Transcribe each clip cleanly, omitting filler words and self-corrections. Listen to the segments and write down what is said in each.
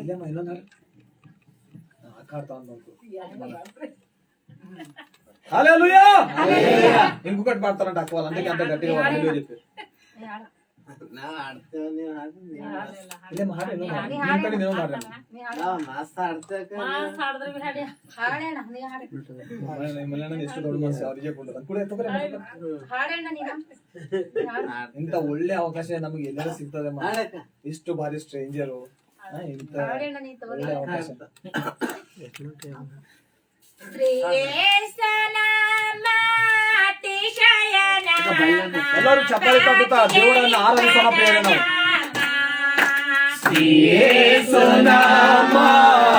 ಇಲ್ಲಮ್ಮ ಇನ್ನೊಂದು ಆಡ್ತಾ హల్లెలూయా ఇంకొకటి పాడతారంట అక్క వాళ్ళందరికీ అంత గట్టిగా హల్లెలూయా చెప్పారు. ಇಂತ ಒಳ್ಳೆ ಅವಕಾಶ ನಮಗೆ ಎಲ್ಲರೂ ಸಿಗ್ತದೆ. ಇಷ್ಟು ಬಾರಿ ಸ್ಟ್ರೇಂಜರು ಇಂತ ಒಳ್ಳೆ ಅವಕಾಶ. ಎಲ್ಲರೂ ಚಪ್ಪಾಳೆ ತಟ್ಟುತ್ತಾ ದೇವರನ್ನು ಆರಾಧಿಸೋಣ ಪ್ರಿಯರೇ. ನಾವು ಶ್ರೀಯೇಸು ನಾಮ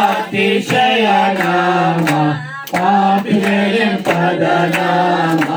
ಅತಿಶಯ ನಾಮ ಪಾಪಿಗಳಿಗೆ ಪದ ನಾಮ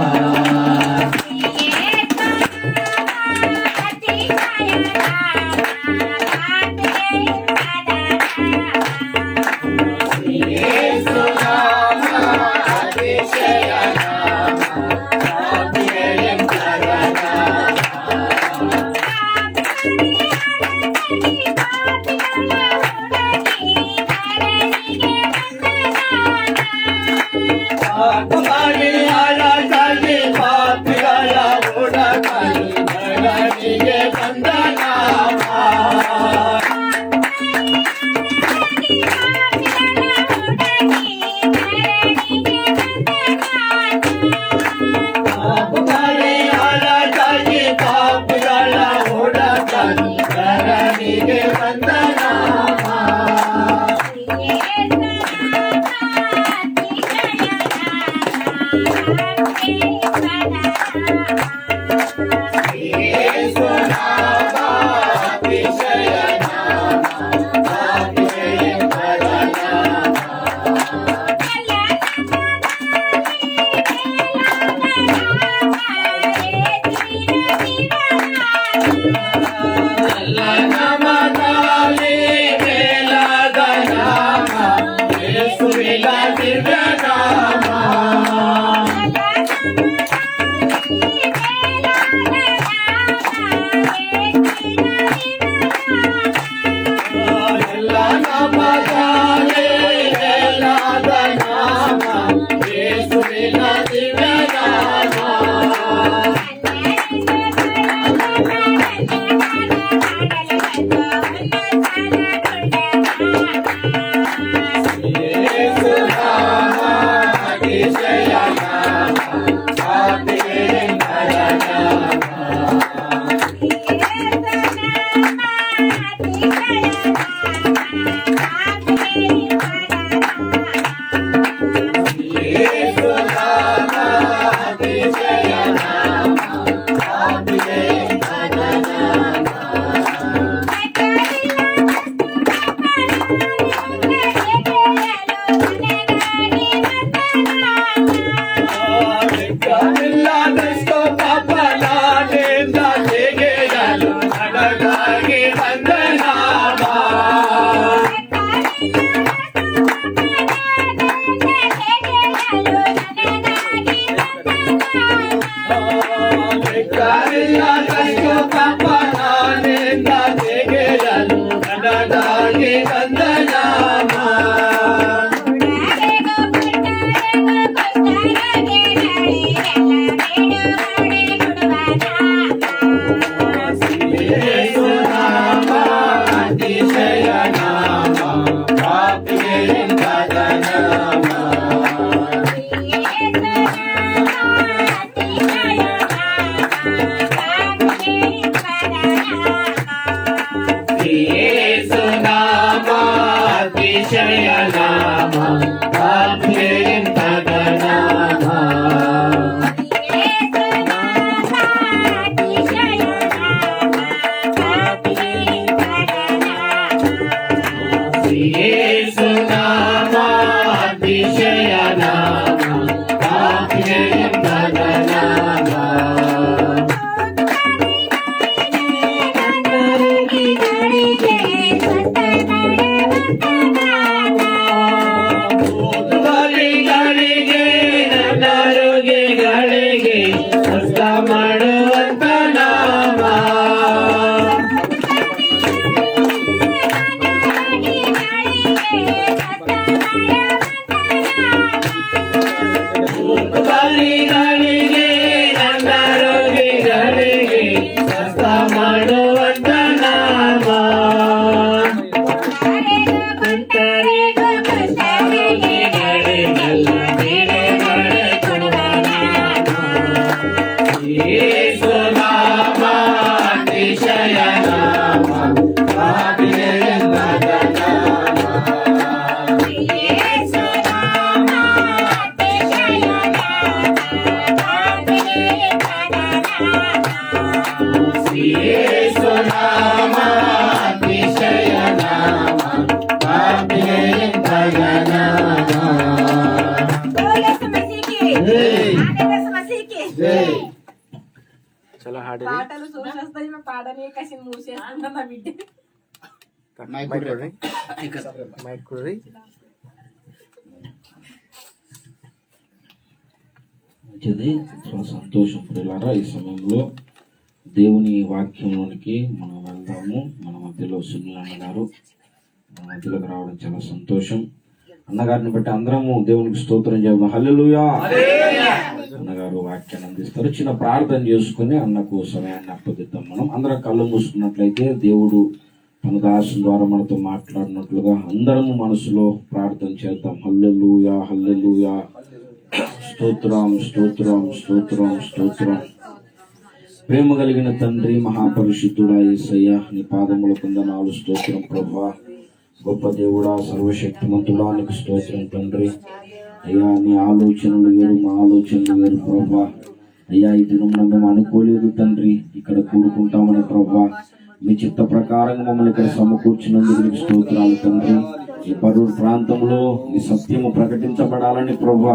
పాడని కసి మూసేస్తున్నా నా బిడ్డ. మంచిది. చాలా సంతోషం ప్రియులారా. ఈ సమయంలో దేవుని వాక్యంలోనికి మనం వెళ్దాము. మన మధ్యలో సునీల్ అన్నగారు మన మధ్యలోకి రావడం చాలా సంతోషం. అన్నగారిని బట్టి అందరము దేవునికి స్తోత్రం చేద్దాం. హల్లెలూయా. అన్నగారు వాక్యాన్ని అందిస్తారు. చిన్న ప్రార్థన చేసుకుని అన్నకు సమయాన్ని అప్పగిద్దాం. మనం అందరం కళ్ళు మూసుకున్నట్లయితే దేవుడు తన దాసుని ద్వారా మనతో మాట్లాడినట్లుగా అందరము మనసులో ప్రార్థన చేద్దాం. హల్లెలూయా, హల్లెలూయా, స్తోత్రం, స్తోత్రం, స్తోత్రం, స్తోత్రం. ప్రేమ కలిగిన తండ్రి, మహాపరిశుద్ధుడా యేసయ్య, నీ పాదముల వందనాలు. స్తోత్రం ప్రభువా. గొప్ప దేవుడా, సర్వశక్తిమంతుడా, నీకు స్తోత్రం తండ్రి. అయ్యా, నీ ఆలోచనలు వేరు, మా ఆలోచనలు వేరు ప్రభువా. అయ్యా, ఈ దినం మేము అనుకోలేదు తండ్రి ఇక్కడ కూడుకుంటామని ప్రభువా. మీ చిత్త ప్రకారంగా మమ్మల్ని ఇక్కడ సమకూర్చినందుకు నీకు స్తోత్రాలు తండ్రి. ఈ పరూరు ప్రాంతంలో నీ సత్యము ప్రకటించబడాలని ప్రభువా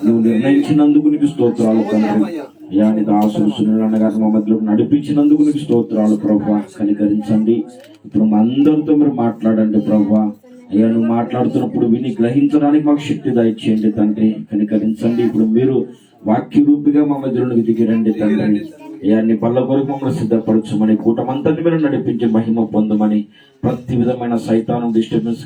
నువ్వు నిర్ణయించినందుకు నీకు స్తోత్రాలు తండ్రి. అయ్యా, నీ దాసులు సునీల్ అన్నగారిని మా మధ్యలో నడిపించినందుకు నీకు స్తోత్రాలు ప్రభువా. కనికరించండి. ఇప్పుడు మా అందరితో మీరు మాట్లాడండి ప్రభువా. అయ్యా, నువ్వు మాట్లాడుతున్నప్పుడు విని గ్రహించడానికి మాకు శక్తి దయచేయండి తండ్రి. కనికరించండి. ఇప్పుడు మీరు వాక్య రూపిగా మా మధ్యలోకి దిగిరండి తండ్రి. అయ్యా, నీ పళ్ళ కొరకు మమ్మల్ని సిద్ధపరచమని, కూటమంతటి మీరు నడిపించి మహిమ పొందమని, ప్రతి విధమైన సైతాను డిస్టర్బెన్స్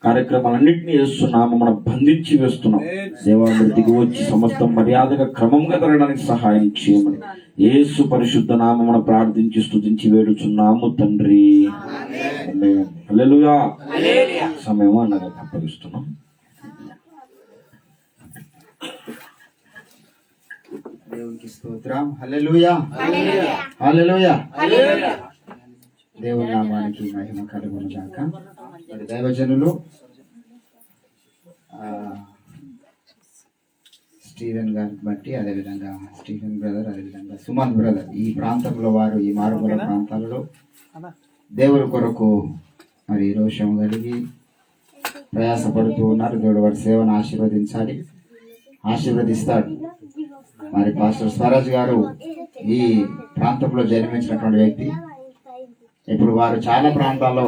కార్యక్రమాలన్నింటినీ వేస్తున్నాము, మనం బంధించి వేస్తున్నాం. దేవాలయం దిగి వచ్చి సమస్త మర్యాదగా క్రమంగా జరగడానికి సహాయం చేయమని యేసు పరిశుద్ధ నామమున ప్రార్థించి స్తుతించి వేడుచున్నాము తండ్రి. హల్లెలూయా. సమయం అన్నగా అప్పగిస్తున్నాం. దేవునికి స్తోత్రం. హల్లెలూయా, హల్లెలూయా. దేవుని నామానికి మహిమ కలుగును గాక. మరి దైవజనులు స్టీవెన్ గారిని బట్టి, అదేవిధంగా స్టీవెన్ బ్రదర్, అదేవిధంగా సుమన్ బ్రదర్, ఈ ప్రాంతంలో వారు ఈ మారుమూల ప్రాంతాలలో దేవుని కొరకు మరి రోషం కలిగి ప్రయాసపడుతూ ఉన్నారు. దేవుడు వారి సేవను ఆశీర్వదించాలి, ఆశీర్వదిస్తాడు. మరి పాస్టర్ స్వరాజ్ గారు ఈ ప్రాంతంలో జన్మించినటువంటి వ్యక్తి. ఇప్పుడు వారు చాలా ప్రాంతాల్లో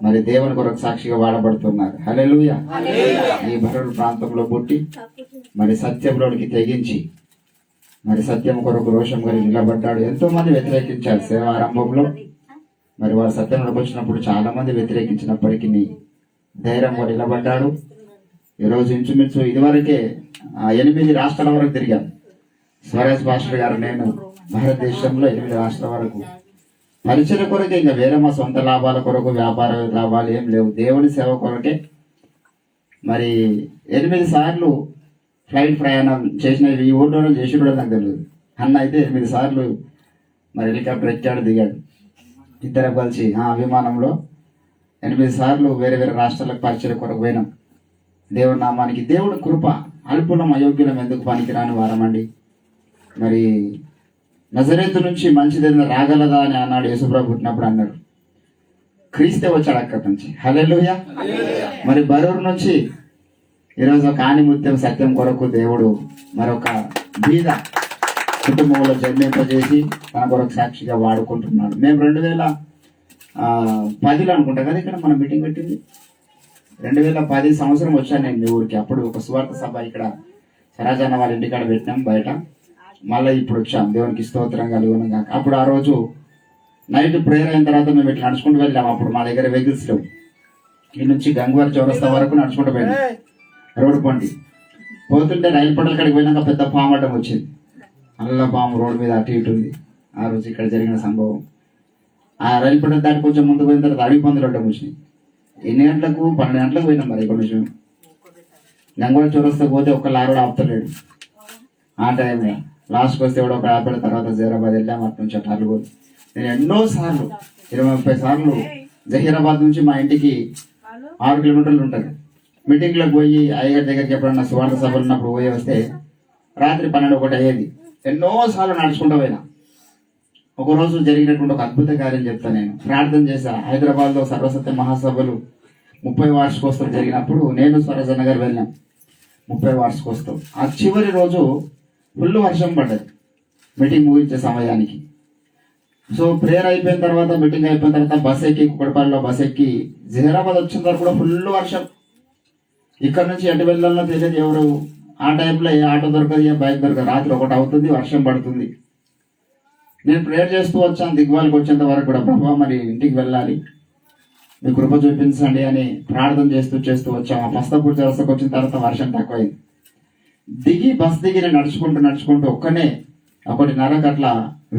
మరి దేవుని కొరకు సాక్షిగా వాడబడుతున్నారు. హల్లెలూయా. ఈ భరూరు ప్రాంతంలో పుట్టి మరి సత్యంలోనికి తెగించి మరి సత్యం కొరకు రోషం కలిగి నిలబడ్డాడు. ఎంతో మంది వ్యతిరేకించారు సేవ ఆరంభంలో. మరి వారు సత్యంలోకి వచ్చినప్పుడు చాలా మంది వ్యతిరేకించినప్పటికీ ధైర్యంగా నిలబడ్డాడు. ఈరోజు ఇంచుమించు ఇదివరకే 8 రాష్ట్రాల వరకు తిరిగాను. స్వరాజ్ పాస్టర్ గారు నేను భారతదేశంలో 8 రాష్ట్రాల వరకు పరిచయ కొరకే, ఇంకా వేరే మా సొంత లాభాల కొరకు, వ్యాపార లాభాలు ఏం లేవు, దేవుని సేవ కొరకే. మరి 8 సార్లు ఫ్లైట్ ప్రయాణం చేసిన ఈ ఊళ్ళో చేసి కూడా నాకు తెలియదు. అన్న అయితే 8 సార్లు మరి హెలికాప్టర్ ఎక్కాడు, దిగాడు. ఇద్దరు కలిసి విమానంలో 8 సార్లు వేరే వేరే రాష్ట్రాలకు పరిచయ కొరకు పోయినాం. దేవుడి నామానికి. దేవుడి కృప. అల్పులం అయోగ్యులం ఎందుకు పనికిరాని వారమండి. మరి నజరేతు నుంచి మంచిదేదైనా రాగలదా అని అన్నాడు యేసుప్రభు పుట్టినప్పుడు అన్నాడు. క్రీస్తే వచ్చాడు అక్కడి నుంచి. హల్లెలూయా. మరి బరూరు నుంచి ఈరోజు ఒక ఆణిముత్యం సత్యం కొరకు దేవుడు మరొక బీద కుటుంబంలో జన్మింపజేసి తన కొరకు సాక్షిగా వాడుకుంటున్నాడు. మేము 2010లో అనుకుంటా కదా ఇక్కడ మనం మీటింగ్ పెట్టింది. 2010 సంవత్సరం వచ్చాను నేను మీ ఊరికి. అప్పుడు ఒక సువార్త సభ ఇక్కడ సరాజన్న వాళ్ళ ఇంటికాడ పెట్టినాం బయట. మళ్ళీ ఇప్పుడు వచ్చాం. దేవునికి స్తోత్రం కలుగును గాక. అప్పుడు ఆ రోజు నైట్ ప్రేయర్ అయిన తర్వాత మేము ఇట్లా నడుచుకుంటూ వెళ్ళాము. అప్పుడు మా దగ్గర వెహికల్స్ లేవు. ఈ నుంచి గంగవారి చౌరస్తా వరకు నడుచుకుంటూ పోయినాం. రోడ్డు పండి పోతుంటే రైలు పడల కాడికి పోయినాక పెద్ద పాము అడ్డం వచ్చింది. అల్ల పాము రోడ్డు మీద అటు ఇటు ఉంది. ఆ రోజు ఇక్కడ జరిగిన సంభవం. ఆ రైలు పడల దాటి కొంచెం ముందు పోయిన తర్వాత అడవి పందులు అడ్డం వచ్చినాయి. ఎన్ని గంటలకు? 12 గంటలకు పోయినాం. మరి ఇక్కడ నుంచి గంగవారి చౌరస్తా పోతే ఒక లారీ ఆపుతలేడు. ఆ టైంలో లాస్ట్కి వస్తే కూడా ఒక ఆపేట. తర్వాత జహీరాబాద్ వెళ్ళాము. అటు నుంచి అటు అల్లుగోలు. నేను ఎన్నో సార్లు 20-30 సార్లు జహీరాబాద్ నుంచి మా ఇంటికి 6 కిలోమీటర్లు ఉంటుంది. మీటింగ్లకు పోయి అయ్యగారి దగ్గరికి ఎప్పుడన్నా సువార్త సభలు ఉన్నప్పుడు పోయి వస్తే రాత్రి 12-1 అయ్యేది. ఎన్నో సార్లు నడుచుకుంటూ పోయినా. ఒకరోజు జరిగినటువంటి ఒక అద్భుత కార్యం చెప్తాను. నేను ప్రార్థన చేశా. హైదరాబాద్లో సర్వసత్య మహాసభలు 30 వార్షికోత్సవం జరిగినప్పుడు నేను స్వరాజన్న గారు వెళ్ళాం. 30 వార్షికోత్సవం. ఆ చివరి రోజు ఫుల్ వర్షం పడ్డది మీటింగ్ ముగించే సమయానికి. సో ప్రేయర్ అయిపోయిన తర్వాత, మీటింగ్ అయిపోయిన తర్వాత బస్ ఎక్కి, కుక్కడపల్లిలో బస్ ఎక్కి జహీరాబాద్ వచ్చిన తర్వాత కూడా ఫుల్ వర్షం. ఇక్కడ నుంచి ఎటు వెళ్ళాలో తెలియదు ఎవరు. ఆ టైంలో ఏ ఆటో దొరకదు, ఏ బైక్ దొరకదు. రాత్రి 1 అవుతుంది, వర్షం పడుతుంది. నేను ప్రేయర్ చేస్తూ వచ్చాను దిగ్వాలకు వచ్చేంత వరకు కూడా, ప్రభావ మరి ఇంటికి వెళ్ళాలి, మీ కృప చూపించండి అని ప్రార్థన చేస్తూ వచ్చాము. ఆ పస్తపూర్ వ్యవస్థకు వచ్చిన తర్వాత వర్షం తక్కువైంది. బస్ దిగి నేను నడుచుకుంటూ ఒక్కనే 1:30 అట్లా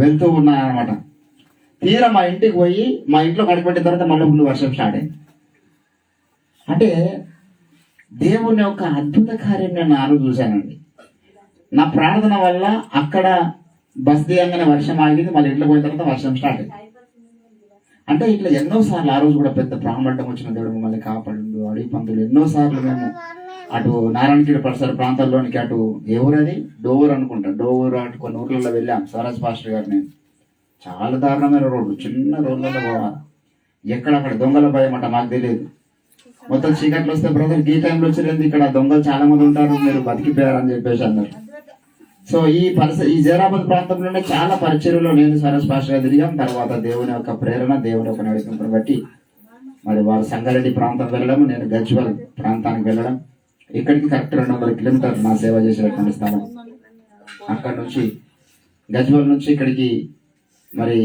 వెళ్తూ ఉన్నాను అనమాట. తీరా మా ఇంటికి పోయి మా ఇంట్లో కడిపెట్టిన తర్వాత మళ్ళీ ముందు వర్షం స్టార్ట్ అయింది. అంటే దేవుని యొక్క అద్భుత కార్యం నేను ఆ రోజు చూశానండి. నా ప్రార్థన వల్ల అక్కడ బస్ దిగంగానే వర్షం ఆగింది, మళ్ళీ ఇంట్లో పోయిన తర్వాత వర్షం స్టార్ట్ అయింది. అంటే ఇట్లా ఎన్నోసార్లు ఆ రోజు కూడా పెద్ద ప్రాణబడ్డం వచ్చిన దేవుడు మమ్మల్ని కాపాడు. అడవి పందులు ఎన్నోసార్లు మేము అటు నారాయణఖేడ్ పరిసర ప్రాంతాల్లోనికి, అటు ఎవరది డోవర్ అనుకుంటా, డోవర్ అటు కొన్ని ఊర్లలో వెళ్ళాం. స్వరాజ్ పాస్టర్ గారు నేను. చాలా దారుణమైన రోడ్డు, చిన్న రోడ్లలో పోవాలి. ఎక్కడక్కడ దొంగల భయం అంట, మాకు తెలియదు. మొత్తం చీకట్లు వస్తే బ్రదర్ ఈ టైంలో వచ్చేది, ఇక్కడ దొంగలు చాలా మంది ఉంటారు, మీరు బతికిపోయారని చెప్పేసి అన్నారు. సో ఈ జైరాబాద్ ప్రాంతంలోనే చాలా పరిచర్యలో నేను స్వరాజ్ పాస్టర్ గారు తిరిగాం. తర్వాత దేవుని యొక్క ప్రేరణ, దేవుని యొక్క నడిపింపును బట్టి మరి వారు సంగారెడ్డి ప్రాంతం వెళ్ళడం, నేను గజ్వల్ ప్రాంతానికి వెళ్ళడం. ఇక్కడికి కరెక్ట్ 200 కిలోమీటర్లు నా సేవ చేసేటువంటి స్థలం. అక్కడ నుంచి గజ్వల్ నుంచి ఇక్కడికి మరి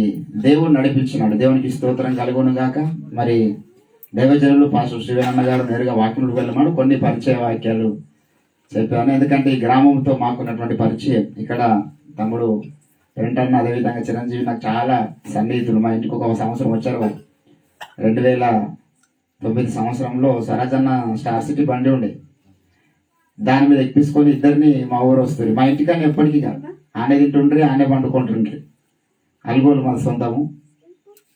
దేవుడు నడిపించినాడు. దేవునికి స్తోత్రం కలుగును గాక. మరి దైవజనులు పాస్టర్ శ్రీవేణన్న గారు నేరుగా వాక్యంలోకి వెళ్ళమని కొన్ని పరిచయ వాక్యాలు చెప్పాను. ఎందుకంటే ఈ గ్రామంతో మాకున్నటువంటి పరిచయం, ఇక్కడ తమ్ముడు వెంటన్న, అదేవిధంగా చిరంజీవి నాకు చాలా సన్నిహితులు. మా ఇంటికి 1 సంవత్సరం వచ్చారు వాళ్ళు. 2009 సంవత్సరంలో సరాజన్న స్టార్ సిటీ బండి ఉండే, దాని మీద ఎక్కించుకొని ఇద్దరిని మా ఊరు వస్తుంది. మా ఇంటికన్నా ఎప్పటికీ కాదు, ఆనే తింటుండ్రి, ఆనే పండుకుంటుండ్రి. అల్గోలు మా సొంతము.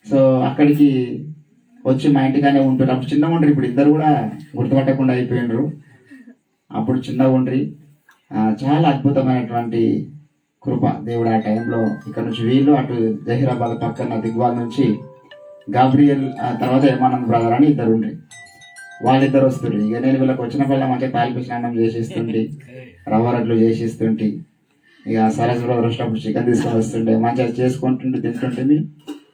సో అక్కడికి వచ్చి మా ఇంటికానే ఉంటున్నారు. అప్పుడు చిన్నగా ఉండ్రి, ఇప్పుడు ఇద్దరు కూడా గుర్తుపట్టకుండా అయిపోయినరు. అప్పుడు చిన్నగా ఉండ్రి. చాలా అద్భుతమైనటువంటి కృప దేవుడు ఆ టైంలో. ఇక్కడ నుంచి వీళ్ళు అటు జహీరాబాద్ పక్కన దిగ్వాల్ నుంచి గాబ్రియల్, తర్వాత యమానంద్ బ్రదర్ అని ఇద్దరు ఉండ్రి. వాళ్ళిద్దరు వస్తుండ్రి. ఇక నేను వీళ్ళకి వచ్చిన వల్ల మంచిగా తాలిపి స్నానం చేసిస్తుంటే, రవ్వ రడ్లు చేసిస్తుంటే, ఇక సరస్ బ్రదర్ వచ్చినప్పుడు చికెన్ తీసుకొని వస్తుండే, మంచిగా చేసుకుంటుంటే తింటుంటే,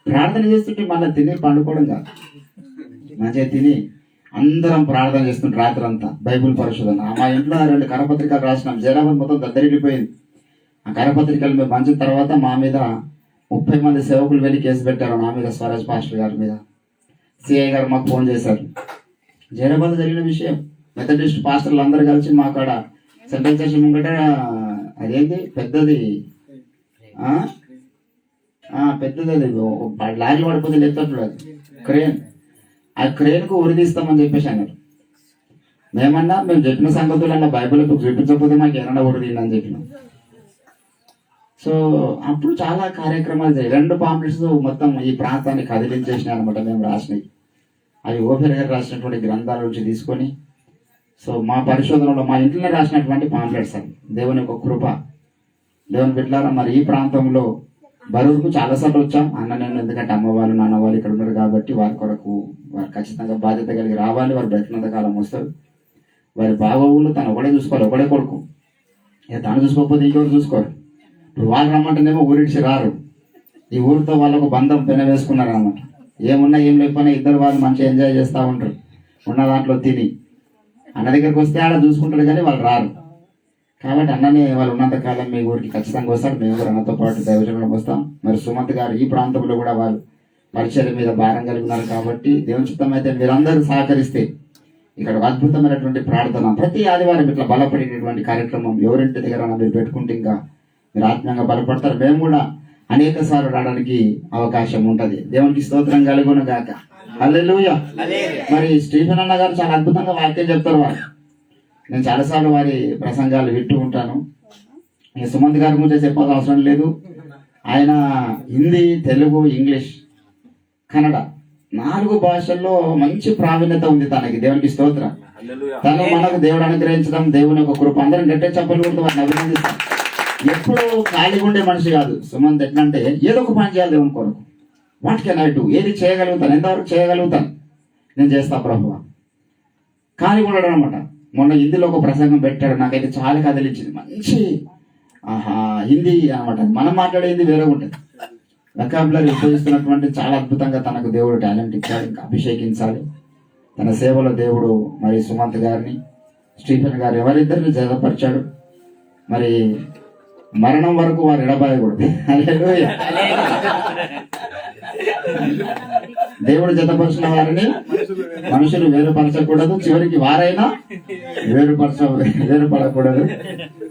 ప్రార్థన చేస్తుంటే మళ్ళీ తిని పండుకోవడం కాదు, మంచిగా తిని అందరం ప్రార్థన చేస్తుంటే రాత్రి అంతా బైబుల్ పరిశోధన. మా ఇంట్లో 2 కరపత్రికలు రాసినాం. జైరాబాద్ మొత్తం దద్దరిల్లిపోయింది. ఆ కరపత్రికలు మేము పంచిన తర్వాత మా మీద 30 మంది సేవకులు వెళ్ళి కేసు పెట్టారు నా మీద, స్వరాజ్ పాస్టర్ గారి మీద. సిఐ గారు మాకు ఫోన్ చేశారు. జైరాబాద్ జరిగిన విషయం. మెథడిస్ట్ పాస్టర్లు అందరూ కలిసి మా కాడ సెంట్రల్ చర్చ్ ముంగట అదేంటి పెద్దది పెద్దది లారీ పడిపోతే లేపుతాడు అది క్రేన్. ఆ క్రేన్కు ఉరిదీస్తామని చెప్పేసి అన్నారు. మేము చెప్పిన సంగతులు బైబిల్ బుక్ చూపించకపోతే మాకు ఏమన్నా ఉరిదీందని చెప్పినాం. సో అప్పుడు చాలా కార్యక్రమాలు జరిగాయి. 2 పాంప్లెట్స్ మొత్తం ఈ ప్రాంతాన్ని కదిలించేసినాయి అనమాట మేము రాసినవి. అవి ఓపెన్ గారు రాసినటువంటి గ్రంథాల నుంచి తీసుకొని, సో మా పరిశోధనలో మా ఇంట్లో రాసినటువంటి పాంప్లెట్స్ అవి. దేవుని యొక్క కృప, దేవుని బిడ్డలారా. మరి ఈ ప్రాంతంలో బరువుకు చాలాసార్లు వచ్చాం అన్న నేను, ఎందుకంటే అమ్మ వాళ్ళు నాన్న వాళ్ళు ఇక్కడ ఉన్నారు కాబట్టి వారి కొరకు వారు ఖచ్చితంగా బాధ్యత కలిగి రావాలి. వారు బ్రతికినంత కాలం వస్తారు. వారి బాగోగులు తను ఒకడే చూసుకోవాలి, ఒకడే కొడుకు. ఇక తను చూసుకోకపోతే ఇంకొకరు చూసుకోరు. ఇప్పుడు వాళ్ళు రమ్మంటేనేమో ఊరిడిచి రారు. ఈ ఊరితో వాళ్ళకు బంధం పెన వేసుకున్నారు అనమాట. ఏమున్నా ఏం లేకపోయినా ఇద్దరు వాళ్ళు మంచిగా ఎంజాయ్ చేస్తూ ఉంటారు. ఉన్న దాంట్లో తిని అన్న దగ్గరికి వస్తే ఆడ చూసుకుంటారు కానీ వాళ్ళు రారు. కాబట్టి అన్ననే వాళ్ళు ఉన్నంత కాలం మీ ఊరికి ఖచ్చితంగా వస్తారు. మేము కూడా అన్నతో పాటు దైవజనులకు వస్తాం. మరి సుమంత్ గారు ఈ ప్రాంతంలో కూడా వాళ్ళు పరిచయం మీద భారం కలిగి ఉన్నారు కాబట్టి దేవుని చిత్తం అయితే మీరందరూ సహకరిస్తే ఇక్కడ ఒక అద్భుతమైనటువంటి ప్రార్థన ప్రతి ఆదివారం ఇట్లా బలపడేటటువంటి కార్యక్రమం ఎవరింటి దగ్గర మీరు పెట్టుకుంటే ఇంకా మీరు ఆత్మీయంగా బలపడతారు. మేము కూడా అనేక సార్లు రావడానికి అవకాశం ఉంటది. దేవునికి స్తోత్రం కలుగును గాక. హల్లెలూయా. మరి స్టీఫెన్ అన్న గారు చాలా అద్భుతంగా వాక్యం చెప్తారు. వారు నేను చాలాసార్లు వారి ప్రసంగాలు వింటూ ఉంటాను. సుమంత్ గారి గురించి చెప్పాల్సిన అవసరం లేదు. ఆయన హిందీ, తెలుగు, ఇంగ్లీష్, కన్నడ 4 భాషల్లో మంచి ప్రావీణ్యత ఉంది తనకి. దేవునికి స్తోత్రం. తను మనకు దేవుడు అనుగ్రహించడం దేవుని యొక్క కృప. అందరం గట్టే చెప్పలు కూడా వారిని అభినందిస్తాం. ఎప్పుడు ఖాళీగా ఉండే మనిషి కాదు సుమంత్. ఎట్లంటే ఏదో ఒక పని చేయాలి దేవుని కొరకు. వాట్ కెన్ ఐ డూ, ఏది చేయగలుగుతాను, ఎంతవరకు చేయగలుగుతాను నేను చేస్తా ప్రభువా. ఖాళీ కూడా అనమాట. మొన్న హిందీలో ఒక ప్రసంగం పెట్టాడు, నాకైతే చాలా కదిలించింది. మంచి హిందీ అనమాట. మనం మాట్లాడే హిందీ వేరే ఉంటుంది. వొకాబులరీ ఉపయోగిస్తున్నటువంటి చాలా అద్భుతంగా తనకు దేవుడు టాలెంట్ ఇచ్చాడు. ఇంకా అభిషేకించాలి. తన సేవలో దేవుడు మరి సుమంత్ గారిని, స్టీఫెన్ గారు ఎవరిద్దరిని జతపరిచాడు. మరి మరణం వరకు వారు ఎడబాయకూడదు. హల్లెలూయా. దేవుడు జతపరిచిన వారిని మనుషులు వేరుపరచకూడదు. చివరికి వారైనా వేరుపడకూడదు.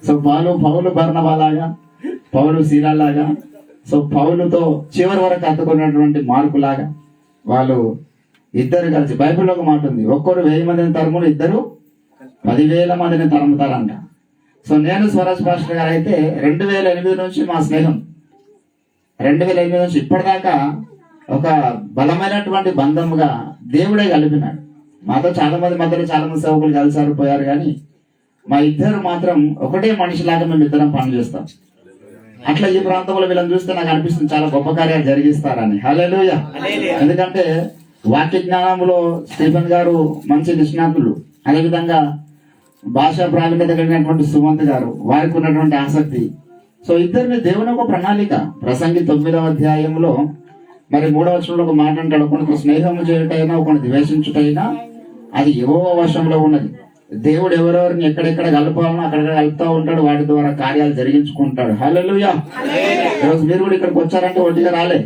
సో పౌలు బర్నబాలాగా, పౌలు శీలాలాగా, సో పౌలుతో చివరి వరకు అత్తుకున్నటువంటి మార్కులాగా వాళ్ళు ఇద్దరు కలిసి, బైబిల్లో ఒక మాట ఉంది, ఒక్కరు 1000 మందిని తరుములు, ఇద్దరు 10,000 మందిని తరుముతారంట. సో నేను స్వరాజ్ పాస్టర్ గారు అయితే 2008 నుంచి మా స్నేహం, 2008 నుంచి ఇప్పటిదాకా ఒక బలమైనటువంటి బంధముగా దేవుడే కలిపినాడు. మాతో చాలా మంది మధ్యలో చాలా మంది సేవకులు కలిసారు, పోయారు, కానీ మా ఇద్దరు మాత్రం ఒకటే మనిషిలాగా మేము ఇద్దరం పని చేస్తాం. అట్లా ఈ ప్రాంతంలో వీళ్ళని చూస్తే నాకు అనిపిస్తుంది చాలా గొప్ప కార్యాలు జరిగిస్తారని. హల్లెలూయా. ఎందుకంటే వాక్య జ్ఞానంలో స్టీఫెన్ గారు మంచి నిష్ణాతులు, అదేవిధంగా భాషా ప్రావీణ్యత కలిగినటువంటి సుమంత్ గారు, వారికి ఉన్నటువంటి ఆసక్తి. సో ఇద్దరిని దేవుని ఒక ప్రణాళిక. ప్రసంగి 9వ అధ్యాయంలో మరి 3వ వచనంలో ఒక మాట అంటాడు, ఒకరికి స్నేహము చేయుటైనా ఒకరిని ద్వేషించుటైనా అది యెహోవా వశంలో ఉన్నది. దేవుడు ఎవరెవరిని ఎక్కడెక్కడ కలపాలనో అక్కడెక్కడ కలుపుతూ ఉంటాడు, వాటి ద్వారా కార్యాలు జరిగించుకుంటాడు. హల్లెలూయా. ఈరోజు మీరు కూడా ఇక్కడికి వచ్చారంటే ఒట్టిగా రాలే,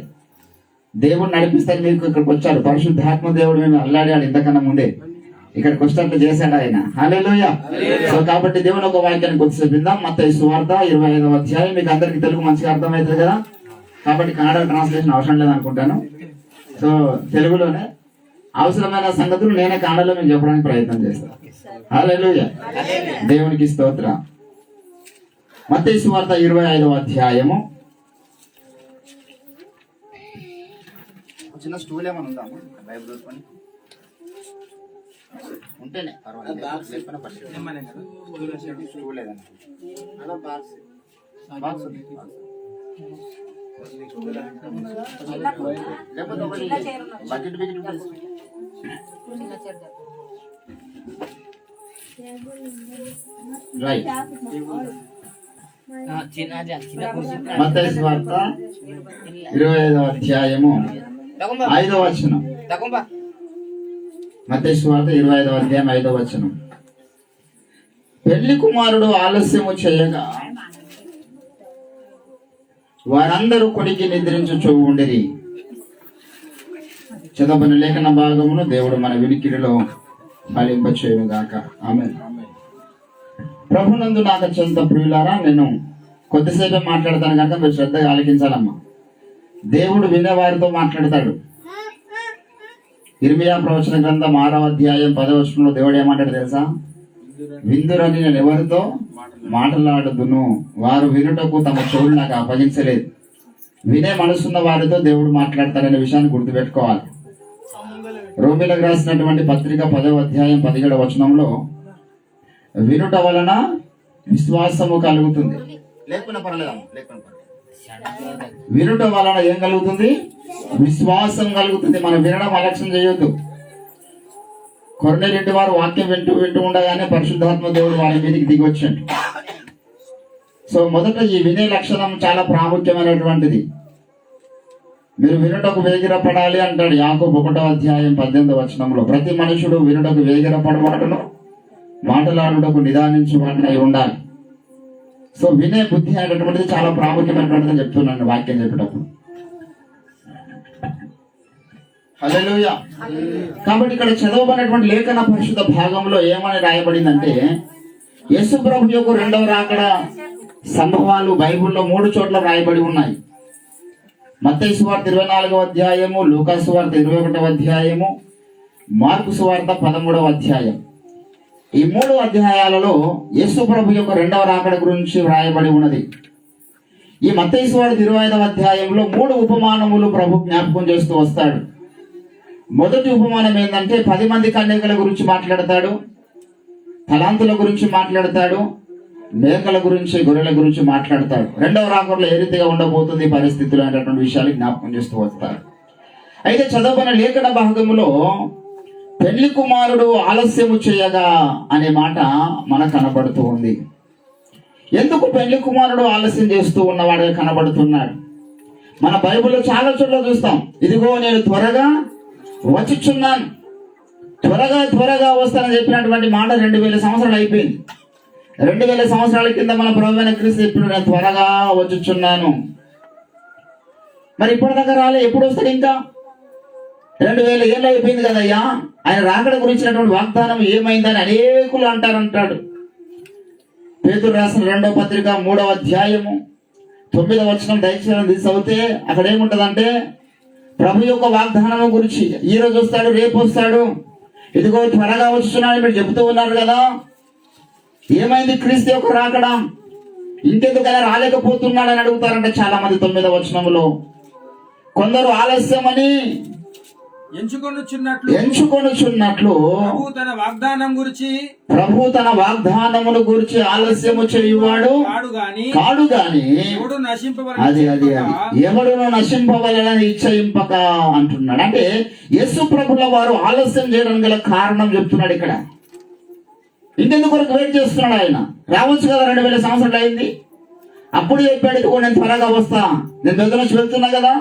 దేవుడు నడిపిస్తారు. మీకు ఇక్కడికి వచ్చారు, పరిశుద్ధాత్మ దేవుడు మేము అల్లాడాడు ఇంతకన్నా ముందే, ఇక్కడికి వచ్చేట్లు చేశాడు ఆయన. హల్లెలూయా. సో కాబట్టి దేవుని ఒక వాక్యాన్ని కొద్దిసేపు విందాం. మత్తయి సువార్త 25వ అధ్యాయం. మీకు అందరికి తెలుగు మంచిగా అర్థమవుతుంది కదా, కాబట్టి కన్నడ ట్రాన్స్లేషన్ అవసరం లేదనుకుంటాను. సో తెలుగులోనే అవసరమైన సంగతులు నేనే కన్నడలో మీకు చెప్పడానికి ప్రయత్నం చేస్తాను. హల్లెలూయా. దేవునికి స్తోత్రం. మత్తయి సువార్త 25వ అధ్యాయము. చిన్న స్టూల్ ఏమైనా ఉందాము బైబిల్ చూసుకొని ఉంటేనే పర్వాలేదు, లేకపోయినా పర్లేదు. స్టూల్ ఏదైనా బాక్స్ ఉంది, లేకపోతే ఒకటి బకెట్ రైట్. మత్తయి సువార్త 25వ అధ్యాయము 5వ వచనం. మత్తయి సువార్త 25వ అధ్యాయం 5వ వచనం. పెళ్లి కుమారుడు ఆలస్యము చేయగా వారందరూ కొడికి నిద్రించుచూ ఉండిరి. చదవబడిన లేఖన భాగమును దేవుడు మన వినికిడిలో ఫలింపచేయును గాక. ఆమేన్. ప్రభునందు నాకు అత్యంత ప్రియులారా, నేను కొద్దిసేపే మాట్లాడతాను కనుక మీరు శ్రద్ధగా ఆలకించాలమ్మా. దేవుడు వినేవారితో మాట్లాడతాడు. ఇర్మియా ప్రవచన గ్రంథం 6వ అధ్యాయం 10వ వచనంలో దేవుడు ఏమంటాడు తెలుసా? విందురని నేను ఎవరితో మాట్లాడుదును, వారు వినుటకు తమ చెవులు నాకు అప్పగించలేదు. వినే మనసున్న వారితో దేవుడు మాట్లాడతారనే విషయాన్ని గుర్తుపెట్టుకోవాలి. రోమీలకు రాసినటువంటి పత్రిక 10వ అధ్యాయం 17వ వచనంలో వినుట వలన విశ్వాసము కలుగుతుంది. లేకుండా పర్లేదమ్మా, లేకుండా వినుట వలన ఏం కలుగుతుంది? విశ్వాసం కలుగుతుంది. మనం వినడం అలక్ష్యం చేయొద్దు. కొర్నేలింటి వారు వాక్యం వింటూ ఉండగానే పరిశుద్ధాత్మ దేవుడు వారి మీదకి దిగి వచ్చాడు. సో మొదట ఈ వినే లక్షణం చాలా ప్రాముఖ్యమైనటువంటిది. మీరు వినుటకు వేగిరపడాలి అంటాడు యాకోబు 1వ అధ్యాయం 18వ వచనంలో. ప్రతి మనుషుడు వినుటకు వేగిరపడవాడును, మాటలాడుటకు నిదానించువాడై ఉండాలి. సో వినే బుద్ధి అనేటటువంటిది చాలా ప్రాముఖ్యమైనటువంటిది చెప్తున్నాను వాక్యం చెప్పేటప్పుడు. హల్లెలూయా. కాబట్టి ఇక్కడ చదవబడినటువంటి లేఖన పరిశుద్ధ భాగంలో ఏమని రాయబడిందంటే, యేసు ప్రభు యొక్క 2వ రాకడ సంభవాలు బైబిల్లో 3 చోట్ల రాయబడి ఉన్నాయి. మత్తయి సువార్త 24వ అధ్యాయము, లూకా సువార్త 21వ అధ్యాయము, మార్కు సువార్త 13వ అధ్యాయం. ఈ 3 అధ్యాయాలలో యేసు ప్రభు యొక్క 2వ రాకడ గురించి వ్రాయబడి ఉన్నది. ఈ మత్తయి సువార్త 25వ అధ్యాయంలో 3 ఉపమానములు ప్రభు జ్ఞాపకం చేస్తూ వస్తాడు. మొదటి ఉపమానం ఏంటంటే 10 మంది కన్యకల గురించి మాట్లాడతాడు, తలాంతుల గురించి మాట్లాడతాడు, మేకల గురించి, గొర్రెల గురించి మాట్లాడతాడు. 2వ రాకడలో ఏ రీతిగా ఉండబోతుంది పరిస్థితులు అనేటువంటి విషయాలు జ్ఞాపకం చేస్తూ వస్తారు. అయితే చదవబడిన లేఖన భాగంలో పెళ్లి కుమారుడు ఆలస్యము చేయగా అనే మాట మనకు కనబడుతూ ఉంది. ఎందుకు పెళ్లి కుమారుడు ఆలస్యం చేస్తూ ఉన్నవాడుగా కనబడుతున్నాడు? మన బైబిల్లో చాలా చోట్ల చూస్తాం, ఇదిగో నేను త్వరగా వచ్చుచున్నాను, త్వరగా వస్తానని చెప్పినటువంటి మాట 2000 సంవత్సరాలు అయిపోయింది. 2000 సంవత్సరాల కింద మన ప్రభువైన క్రీస్తు చెప్పిన నేను త్వరగా వచ్చుచున్నాను. మరి ఇప్పటిదాకా రాలే, ఎప్పుడు వస్తాడు? ఇంకా 2000 ఏళ్ళు అయిపోయింది కదయ్యా. ఆయన రాకడ గురించినటువంటి వాగ్దానం ఏమైందని అనేకులు అంటారు. పేతురు రాసిన 2వ పత్రిక 3వ అధ్యాయము 9వ వచనం దయచేసి చదివితే అక్కడ ఏముంటదంటే, ప్రభు యొక్క వాగ్దానం గురించి ఈ రోజు వస్తాడు, రేపు వస్తాడు, ఇదిగో త్వరగా వస్తున్నాడు మీరు చెబుతూ ఉన్నారు కదా. ఏమైంది క్రీస్తు యొక్క రాకడ? ఇంకెందుకైనా రాలేకపోతున్నాడని అడుగుతారంట చాలా మంది. 9వ వచనంలో కొందరు ఆలస్యమని ఎంచుకొనుచున్నట్లు ప్రభు తన వాగ్దానమును గురించి ఆలస్యము చేయువాడు కాడు గాని అది ఎవడును నశింపవలనని ఇచ్చయింపక అంటున్నాడు. అంటే యేసు ప్రభుల వారు ఆలస్యం చేయడం గల కారణం చెప్తున్నాడు ఇక్కడ. ఇంకెందుకు వెయిట్ చేస్తున్నాడు ఆయన? రావచ్చు కదా, 2000 సంవత్సరాలు అయింది. అప్పుడు చెప్పాడు, ఇదిగో నేను త్వరగా వస్తా, నేను దగ్గర నుంచి వెళ్తున్నా కదా,